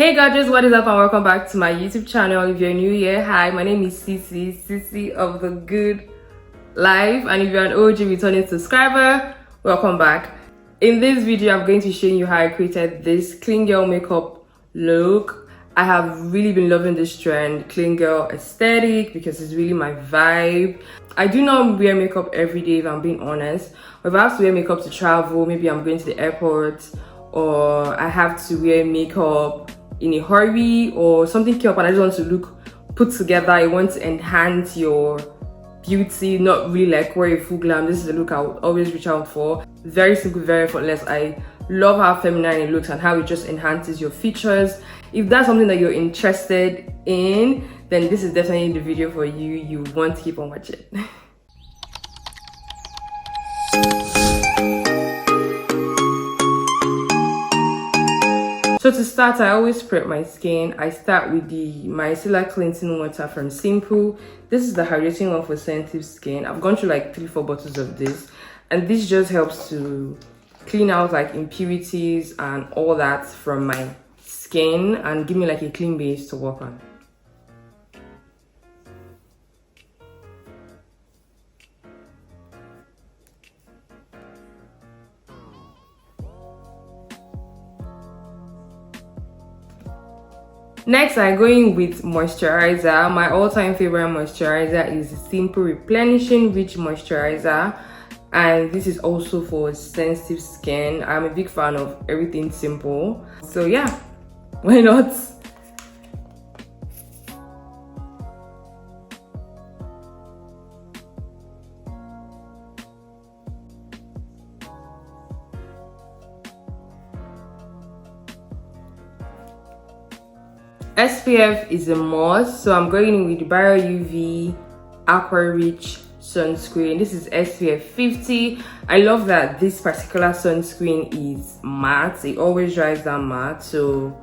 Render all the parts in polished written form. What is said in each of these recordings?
Hey gorgeous, what is up and welcome back to my YouTube channel. If you're new here, hi, my name is Cece of the Good Life, and if you're an OG returning subscriber, welcome back. In this video, I'm going to show you how I created this clean girl makeup look. I have really been loving this trend, clean girl aesthetic, because it's really my vibe. I do not wear makeup every day if I'm being honest. If I have to wear makeup to travel, maybe I'm going to the airport, or I have to wear makeup in a hurry or something came up and I just want to look put together. I want to enhance your beauty, not really like wear a full glam. This is the look I would always reach out for. Very simple, very effortless. I love how feminine it looks and how it just enhances your features. If that's something that you're interested in, then this is definitely the video for you. You want to keep on watching. So to start, I always prep my skin. I start with the micellar cleansing water from Simple. This is the hydrating one for sensitive skin. I've gone through like 3-4 bottles of this, and this just helps to clean out like impurities and all that from my skin and give me like a clean base to work on. Next, I go in with moisturizer. My all-time favorite moisturizer is Simple Replenishing Rich Moisturizer, and this is also for sensitive skin. I'm a big fan of everything simple, so yeah, why not? SPF is a must, so I'm going in with the Bio UV Aqua Rich sunscreen. This is SPF 50. I love that this particular sunscreen is matte. It always dries down matte, so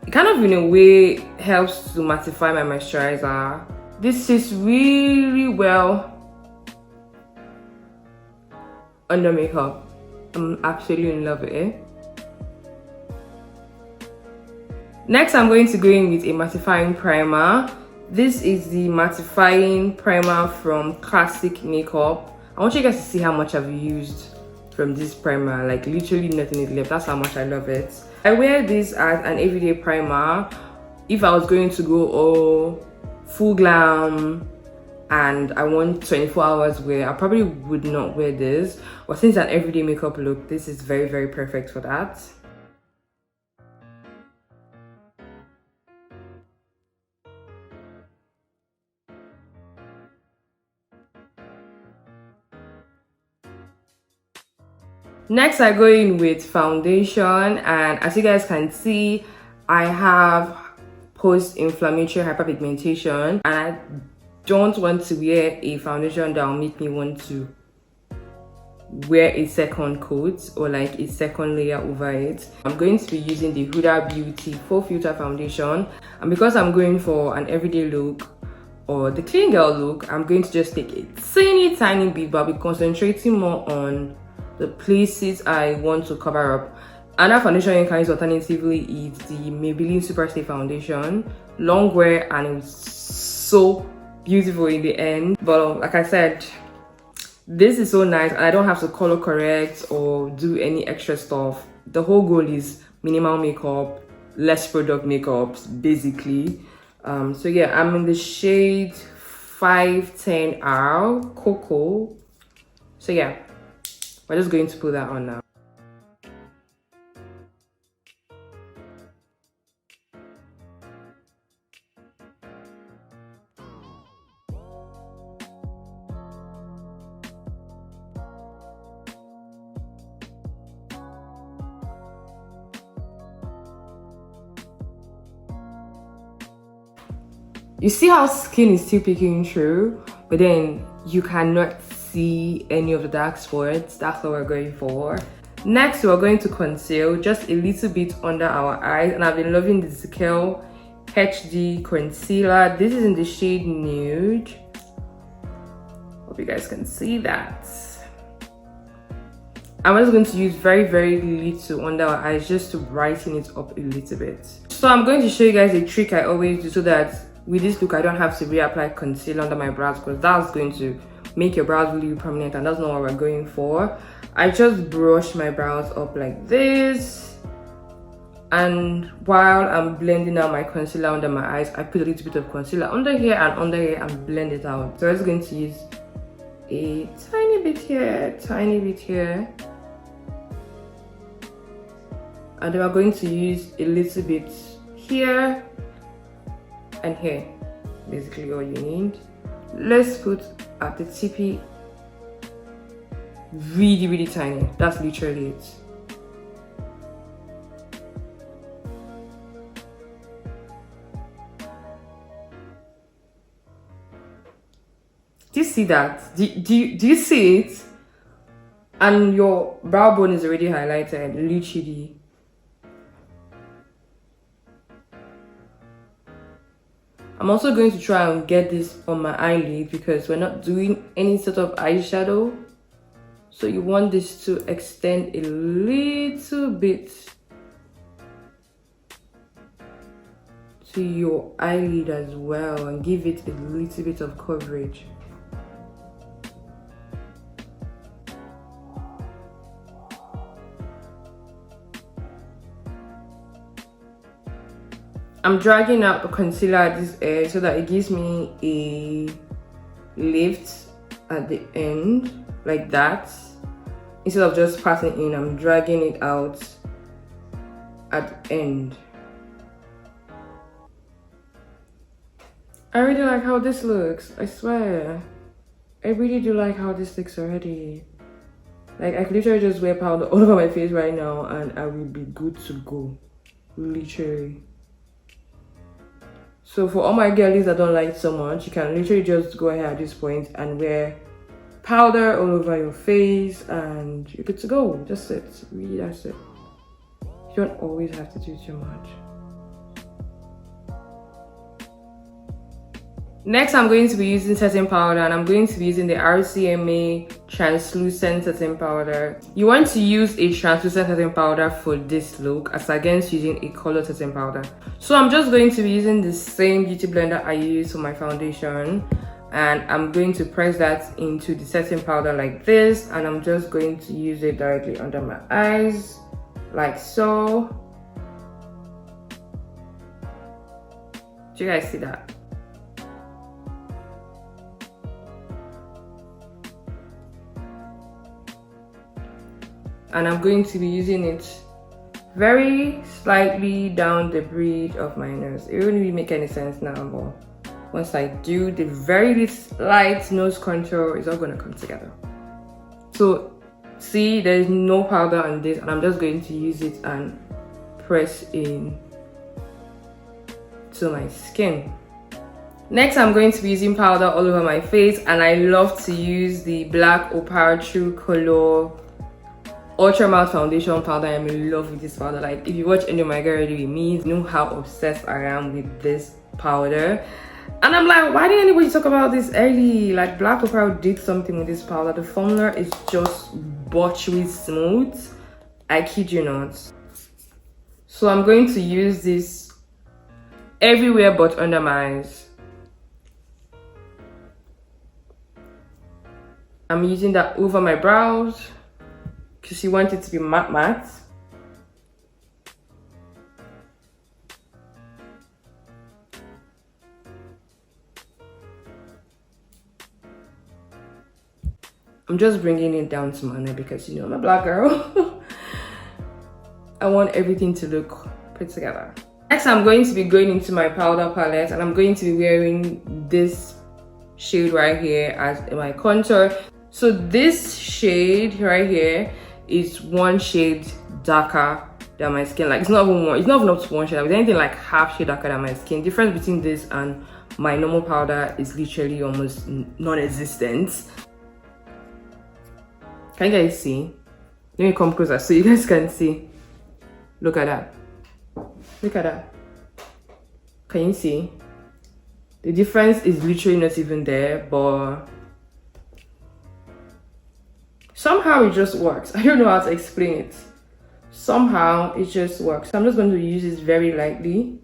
it kind of in a way helps to mattify my moisturizer. This is really well under makeup. I'm absolutely in love with it. Next, I'm going to go in with a mattifying primer. This is the mattifying primer from Classic Makeup. I want you guys to see how much I've used from this primer. Like literally nothing is left. That's how much I love it. I wear this as an everyday primer. If I was going to go all full glam and I want 24 hours wear, I probably would not wear this. But since an everyday makeup look, this is very, very perfect for that. Next, I go in with foundation, and as you guys can see, I have post-inflammatory hyperpigmentation, and I don't want to wear a foundation that will make me want to wear a second coat or like a second layer over it. I'm going to be using the Huda Beauty Faux Filter Foundation, and because I'm going for an everyday look or the clean girl look, I'm going to just take a tiny bit, but I'll be concentrating more on the places I want to cover up. Another foundation you can use alternatively is the Maybelline Superstay Foundation, long wear, and it was so beautiful in the end. But like I said, this is so nice, and I don't have to color correct or do any extra stuff. The whole goal is minimal makeup, less product makeups, basically. So yeah, I'm in the shade 510R Cocoa. So yeah, we're just going to put that on now. You see how skin is still peeking through, but then you cannot see any of the dark spots. That's what we're going for. Next, we're going to conceal just a little bit under our eyes, and I've been loving the Zikel HD concealer. This is in the shade Nude. Hope you guys can see that. I'm just going to use very little under our eyes just to brighten it up a little bit. So I'm going to show you guys a trick I always do so that with this look I don't have to reapply concealer under my brows, because that's going to make your brows really prominent and that's not what we're going for. I just brush my brows up like this, and while I'm blending out my concealer under my eyes, I put a little bit of concealer under here and under here and blend it out. So I'm just going to use a tiny bit here, tiny bit here, and then we're going to use a little bit here and here. Basically all you need. Let's put at the tippy really tiny. That's literally it. Do you see that? Do you see it? And your brow bone is already highlighted, literally. I'm also going to try and get this on my eyelid because we're not doing any sort of eyeshadow. So you want this to extend a little bit to your eyelid as well and give it a little bit of coverage. I'm dragging out the concealer at this edge so that it gives me a lift at the end, like that. Instead of just passing in, I'm dragging it out at the end. I really like how this looks, I swear. I really do like how this looks already. Like, I could literally just wear powder all over my face right now and I will be good to go. Literally. So for all my girlies that don't like it so much, you can literally just go ahead at this point and wear powder all over your face and you're good to go. Just it. Really, that's it. You don't always have to do too much. Next, I'm going to be using setting powder, and I'm going to be using the RCMA translucent setting powder. You want to use a translucent setting powder for this look as against using a color setting powder. So I'm just going to be using the same beauty blender I use for my foundation, and I'm going to press that into the setting powder like this, and I'm just going to use it directly under my eyes like so. Do you guys see that? And I'm going to be using it very slightly down the bridge of my nose. It wouldn't really make any sense now, but once I do the very light nose contour, it's all going to come together. So see, there's no powder on this, and I'm just going to use it and press in to my skin. Next, I'm going to be using powder all over my face, and I love to use the black opal true color ultra matte foundation powder. I'm in love with this powder. Like, if you watch any of my girl with me, you know how obsessed I am with this powder. And I'm like, why didn't anybody talk about this early? Like, black opal did something with this powder. The formula is just buttery smooth. I kid you not. So I'm going to use this everywhere but under my eyes. I'm using that over my brows because you want it to be matte. I'm just bringing it down to my neck because, you know, I'm a black girl. I want everything to look put together. Next, I'm going to be going into my powder palette, and I'm going to be wearing this shade right here as my contour. So this shade right here is one shade darker than my skin. Like, it's not even up to one shade. It's anything like half shade darker than my skin. Difference between this and my normal powder is literally almost non-existent. Can you guys see? Let me come closer so you guys can see. Look at that. Look at that. Can you see? The difference is literally not even there, but somehow it just works. I don't know how to explain it. Somehow it just works. So I'm just going to use this very lightly.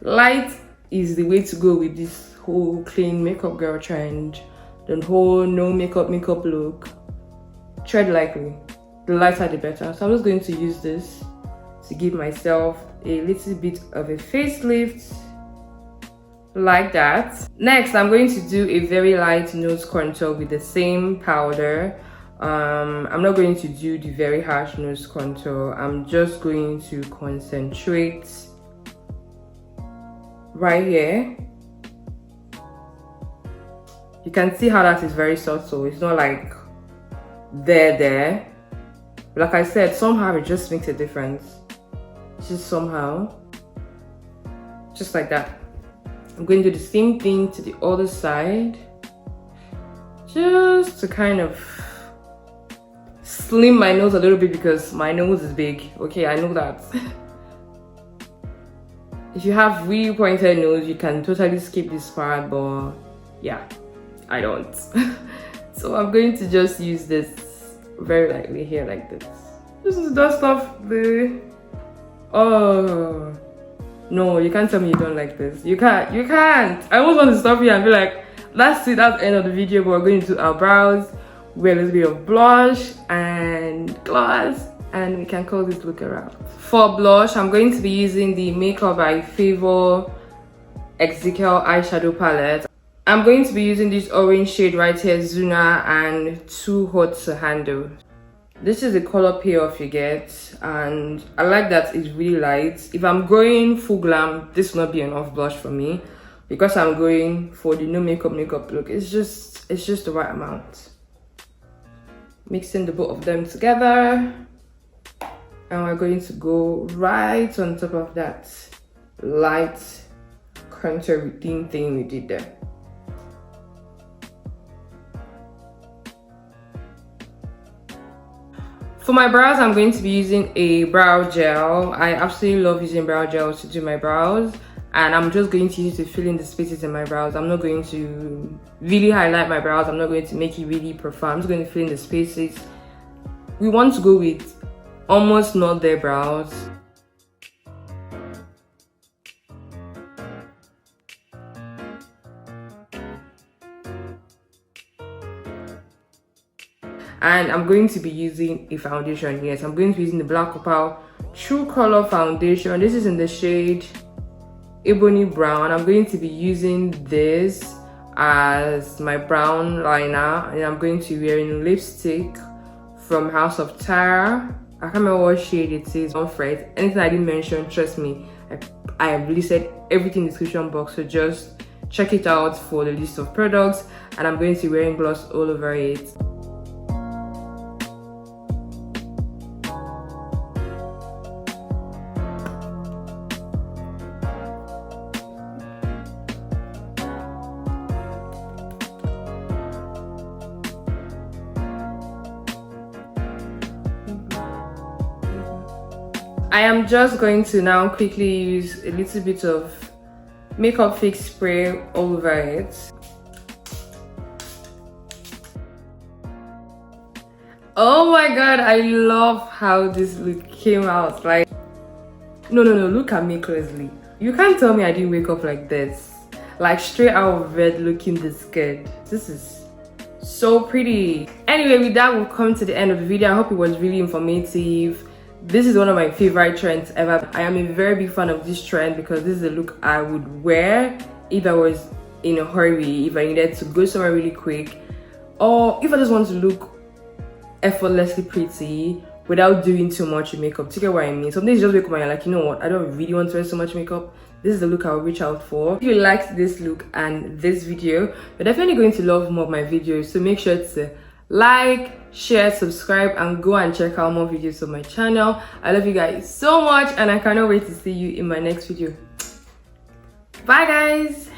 Light is the way to go with this whole clean makeup girl trend, the whole no makeup look. Tread lightly. The lighter the better. So I'm just going to use this to give myself a little bit of a facelift, like that. Next, I'm going to do a very light nose contour with the same powder. I'm not going to do the very harsh nose contour. I'm just going to concentrate right here. You can see how that is very subtle. It's not like there. Like I said, somehow it just makes a difference. Just somehow. Just like that. I'm going to do the same thing to the other side. Just to kind of slim my nose a little bit because my nose is big. Okay, I know that. If you have really pointed nose, you can totally skip this part, but yeah, I don't. So I'm going to just use this very lightly here like this. This is dust off the... Oh no, you can't tell me you don't like this. You can't. I almost want to stop here and be like, that's it, that's the end of the video, but we're going to do our brows, wear a little bit of blush and gloss, and we can call this look a wrap. For blush, I'm going to be using the Makeupbyfavour Zikel eyeshadow palette. I'm going to be using this orange shade right here, Zuna, and Too Hot to Handle. This is the color payoff you get, and I like that it's really light. If I'm going full glam, this will not be enough blush for me because I'm going for the no makeup look. It's just the right amount. Mixing the both of them together, and we're going to go right on top of that light contour routine thing we did there. For my brows, I'm going to be using a brow gel. I absolutely love using brow gels to do my brows, and I'm just going to use it to fill in the spaces in my brows. I'm not going to really highlight my brows. I'm not going to make it really profound. I'm just going to fill in the spaces. We want to go with almost not there brows. And I'm going to be using a foundation. Yes, I'm going to be using the Black Opal True Color Foundation. This is in the shade Ebony Brown. I'm going to be using this as my brown liner, and I'm going to be wearing lipstick from House of Tara. I can't remember what shade it is. Don't fret. Anything I didn't mention, trust me, I have listed everything in the description box, so just check it out for the list of products. And I'm going to be wearing gloss all over it. I am just going to now quickly use a little bit of Makeup Fix spray all over it. Oh my god, I love how this look came out. Like, no, look at me closely. You can't tell me I didn't wake up like this. Like straight out of bed looking this good. This is so pretty. Anyway, with that, we've come to the end of the video. I hope it was really informative. This is one of my favorite trends ever. I am a very big fan of this trend because this is a look I would wear if I was in a hurry, if I needed to go somewhere really quick, or if I just want to look effortlessly pretty without doing too much makeup. Do you get what I mean? Some days you just wake up and you're like, you know what, I don't really want to wear so much makeup. This is the look I'll reach out for. If you liked this look and this video, you're definitely going to love more of my videos, so make sure to like, share, subscribe, and go and check out more videos on my channel. I love you guys so much, and I cannot wait to see you in my next video. Bye guys.